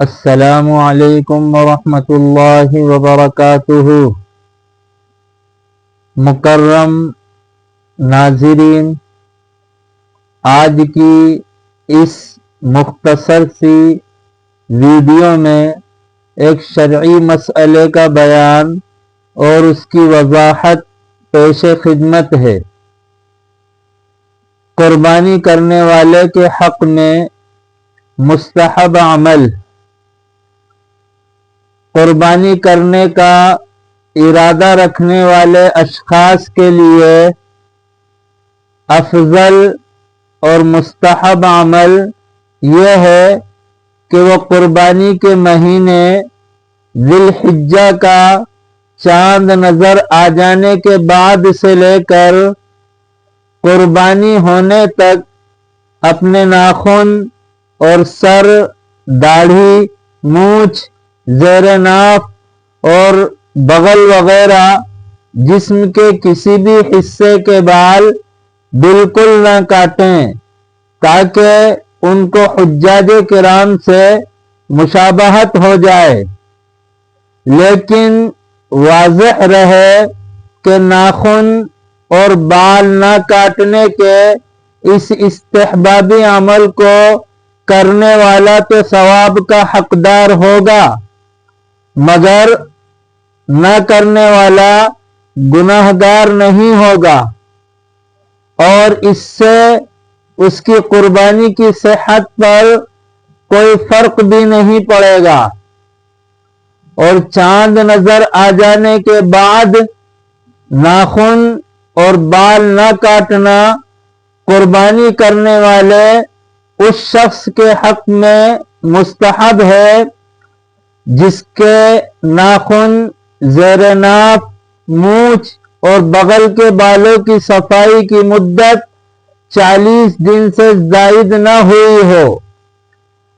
السلام علیکم ورحمۃ اللہ وبرکاتہ۔ مکرم ناظرین، آج کی اس مختصر سی ویڈیو میں ایک شرعی مسئلے کا بیان اور اس کی وضاحت پیش خدمت ہے۔ قربانی کرنے والے کے حق میں مستحب عمل۔ قربانی کرنے کا ارادہ رکھنے والے اشخاص کے لیے افضل اور مستحب عمل یہ ہے کہ وہ قربانی کے مہینے ذی الحجہ کا چاند نظر آ جانے کے بعد سے لے کر قربانی ہونے تک اپنے ناخن اور سر، داڑھی، مونچھ، زیر ناف اور بغل وغیرہ جسم کے کسی بھی حصے کے بال بالکل نہ کاٹیں تاکہ ان کو حجاج کرام سے مشابہت ہو جائے، لیکن واضح رہے کہ ناخن اور بال نہ کاٹنے کے اس استحبابی عمل کو کرنے والا تو ثواب کا حقدار ہوگا، مگر نہ کرنے والا گناہگار نہیں ہوگا، اور اس سے اس کی قربانی کی صحت پر کوئی فرق بھی نہیں پڑے گا۔ اور چاند نظر آ جانے کے بعد ناخن اور بال نہ کاٹنا قربانی کرنے والے اس شخص کے حق میں مستحب ہے جس کے ناخن، زیر ناف، مونچھ اور بغل کے بالوں کی صفائی کی مدت 40 دن سے زائد نہ ہوئی ہو۔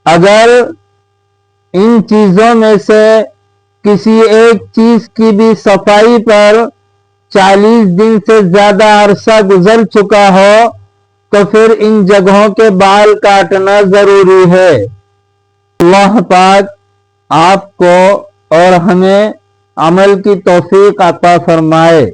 اگر ان چیزوں میں سے کسی ایک چیز کی بھی صفائی پر 40 دن سے زیادہ عرصہ گزر چکا ہو تو پھر ان جگہوں کے بال کاٹنا ضروری ہے۔ اللہ پاک آپ کو اور ہمیں عمل کی توفیق عطا فرمائے۔